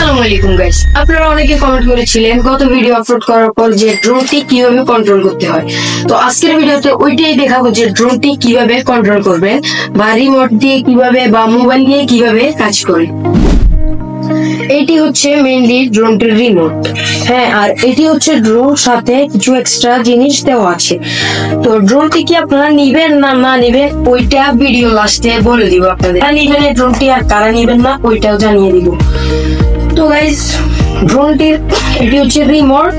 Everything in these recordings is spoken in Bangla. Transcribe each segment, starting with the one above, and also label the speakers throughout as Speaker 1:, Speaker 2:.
Speaker 1: আসসালামু আলাইকুম গাইস, আপনারা অনেকে কমেন্ট করেছিলেন গত ভিডিও আপলোড করার পর যে ড্রোনটি কিভাবে কন্ট্রোল করতে হয়। তো আজকের ভিডিওতে ওইটাই দেখাবো যে ড্রোনটি কিভাবে কন্ট্রোল করবেন বা রিমোট দিয়ে কিভাবে বা মোবাইল দিয়ে কিভাবে কাজ করে। এটি হচ্ছে মেইনলি ড্রোনটির রিমোট। হ্যাঁ, আর এটি হচ্ছে ড্রোন সাথে কিছু এক্সট্রা জিনিস দেওয়া আছে। তো ড্রোনটি কি আপনারা নিবেন না নিবেন ওইটা ভিডিও লাস্টে বলে দিব আপনাদের। কারা নিবেন এই ড্রোনটি আর কারা নিবেন না ওইটাও জানিয়ে দিব। তো গাইস, ড্রোনটির এটি হচ্ছে রিমোট,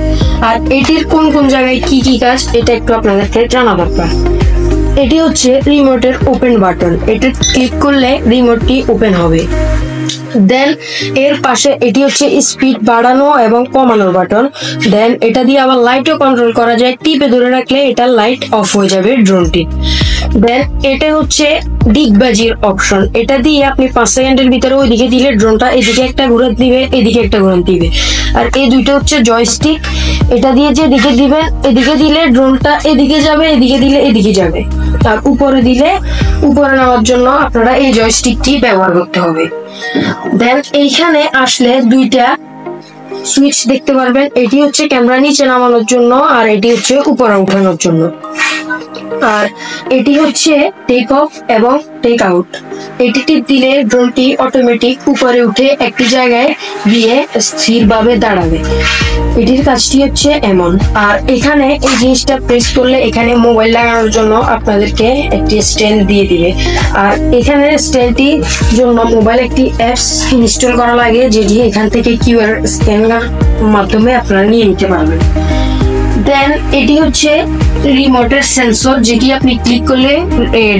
Speaker 1: আর এটির কোন কোন জায়গায় কি কি কাজ এটা একটু আপনাদেরকে জানা দরকার। এটি হচ্ছে রিমোটের ওপেন বাটন, এটা ক্লিক করলে রিমোটটি ওপেন হবে। দেন এর পাশে এটি হচ্ছে স্পিড বাড়ানো এবং কমানোর বাটন। দেন এটা দিয়ে আবার লাইটও কন্ট্রোল করা যায়, টিপে ধরে রাখলে এটা লাইট অফ হয়ে যাবে ড্রোনটি। দেন এটা হচ্ছে ডিগবাজির অপশন, এটা দিয়ে আপনি 5 সেকেন্ডের ভিতরে ওইদিকে দিলে ড্রোনটা এদিকে একটা ঘুরান দিবে, এদিকে একটা ঘুরান দিবে। আর এই দুইটা হচ্ছে জয়স্টিক, এটা দিয়ে যেদিকে দিবেন এদিকে দিলে ড্রোনটা এদিকে যাবে, এদিকে দিলে এদিকে যাবে। আর উপরে দিলে উপরে নেওয়ার জন্য আপনারা এই জয়স্টিকটি ব্যবহার করতে হবে। দেন এইখানে আসলে দুইটা সুইচ দেখতে পারবেন, এটি হচ্ছে ক্যামেরা নিচে নামানোর জন্য আর এটি হচ্ছে উপরে উঠানোর জন্য। আর এটি হচ্ছে টেক অফ এবং টেক আউট, এটি টিপ দিলে ড্রোনটি অটোমেটিক উপরে উঠে একটি জায়গায় গিয়ে স্থিরভাবে দাঁড়াবে। এটির কাজটি হচ্ছে এমন। আর এখানে এই জিনিসটা প্রেস করলে এখানে মোবাইল লাগানোর জন্য আপনাদেরকে একটি স্ট্যান্ড দিয়ে দিবে। আর এখানে স্ট্যান্ডটির জন্য মোবাইল একটি অ্যাপস ইনস্টল করা লাগে, যেটি এখান থেকে কিউআর স্ক্যানার মাধ্যমে আপনারা নিয়ে নিতে পারবেন। দেন এটি হচ্ছে রিমোটের সেন্সর, যেটি আপনি ক্লিক করলে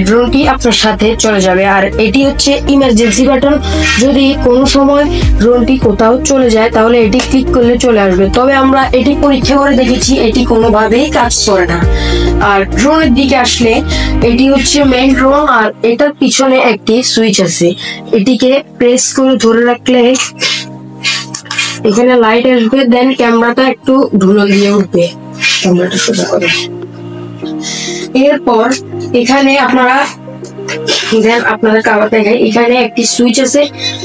Speaker 1: ড্রোনটি আপনার সাথে চলে যাবে। আর এটি হচ্ছে ইমার্জেন্সি বাটন, যদি কোনো সময় ড্রোনটি কোথাও চলে যায় তাহলে এটি ক্লিক করলে চলে আসবে। তবে আমরা এটি পরীক্ষা করে দেখেছি, এটি কোনোভাবেই কাজ করে না। আর ড্রোনের দিকে আসলে এটি হচ্ছে মেইন ড্রোন, আর এটার পিছনে একটি সুইচ আছে, এটিকে প্রেস করে ধরে রাখলে এখানে লাইট আসবে। দেন ক্যামেরাটা একটু ধুলো দিয়ে উঠবে, ক্যামেরাটা সোজা করে। এরপর এখানে আপনাদের কাবার দেখায়, এখানে একটি সুইচ আছে,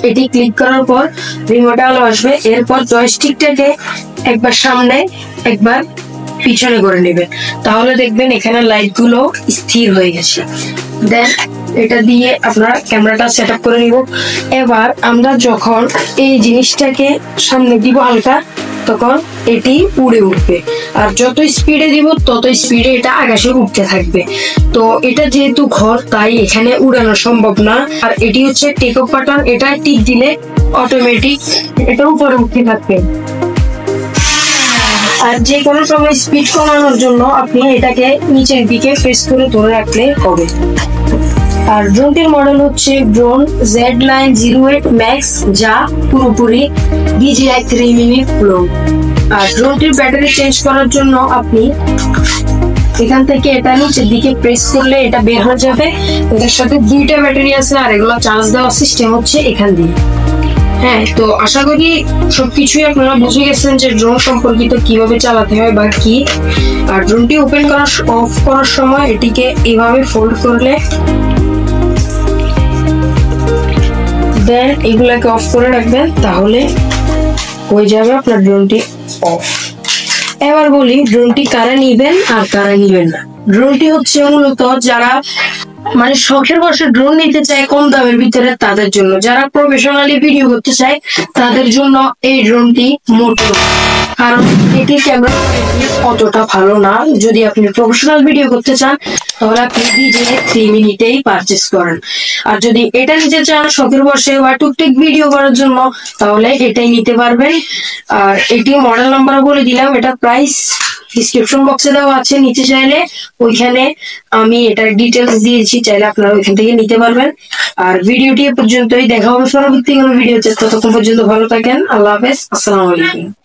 Speaker 1: এটি ক্লিক করার পর রিমোট আলো আসবে। এরপর জয়স্টিকটাকে একবার সামনে একবার পিছনে করে নেবেন, তাহলে দেখবেন এখানে লাইট গুলো স্থির হয়ে গেছে। দেন এটা দিয়ে আপনারা ক্যামেরাটা সেট আপ করে নিব। এবার আমরা যখন এই জিনিসটাকে সামনে দিব হালকা, তখন এটি উড়ে উঠবে। আর যত স্পিডে দিব তত স্পিডে এটা আকাশে উঠতে থাকবে। তো এটা যেহেতু ঘর, তাই এখানে উড়ানো সম্ভব না। আর এটি হচ্ছে টেক অফ বাটন, এটা টিপ দিলে অটোমেটিক এটা উপরে উঠতে থাকবে। আর যে কোনো সময় স্পিড কমানোর জন্য আপনি এটাকে নিচের দিকে প্রেস করে ধরে রাখলে হবে। আর ড্রোনটির মডেল হচ্ছে ড্রোন Z908 Max, যা পুরোপুরি DJI 3 mini Pro। আর ড্রোনটির ব্যাটারি চেঞ্জ করার জন্য আপনি এখান থেকে এটা নিচের দিকে প্রেস করলে এটা বের হয়ে যাবে। এটার সাথে 2টা ব্যাটারি আছে, আর এগুলো চার্জ দেওয়ার সিস্টেম হচ্ছে এখান দিয়ে। হ্যাঁ, তো আশা করি সবকিছুই আপনারা বুঝে গেছেন যে ড্রোন সম্পর্কিত কিভাবে চালাতে হয় বা কি। আর ড্রোনটি ওপেন করার অফ করার সময় এটিকে এইভাবে ফোল্ড করলে দেন এগুলাকে অফ করে রাখবেন, তাহলে হয়ে যাবে আপনার ড্রোনটি অফ। এবার বলি ড্রোনটি কারা নিবেন আর কারা নিবেন না। ড্রোনটি হচ্ছে মূলত যারা শখের বশে ড্রোন নিতে চায় কম দামের ভিতরে, তাদের জন্য। যারা প্রফেশনালি ভিডিও করতে চায় তাদের জন্য এই ড্রোনটি মোটো, কারণ এটির ক্যামেরা অতটা ভালো না। যদি আপনি প্রফেশনাল ভিডিও করতে চান তাহলে আপনি DJI 3 মিনিটেই পারচেস করেন। আর যদি এটা নিতে চান শখের বশে বা টুকটাক ভিডিও করার জন্য, তাহলে এটাই নিতে পারবেন। আর এটি মডেল নাম্বার বলে দিলাম, এটা প্রাইস ডিসক্রিপশন বক্সে দেওয়া আছে, নিচে চাইলে ওইখানে আমি এটার ডিটেলস দিয়েছি, চাইলে আপনারা ওইখান থেকে নিতে পারবেন। আর ভিডিওটি এ পর্যন্তই, দেখা হবে পরবর্তী কোনো ভিডিওতে। ততক্ষণ পর্যন্ত ভালো থাকেন, আল্লাহ হাফেজ, আসসালামু আলাইকুম।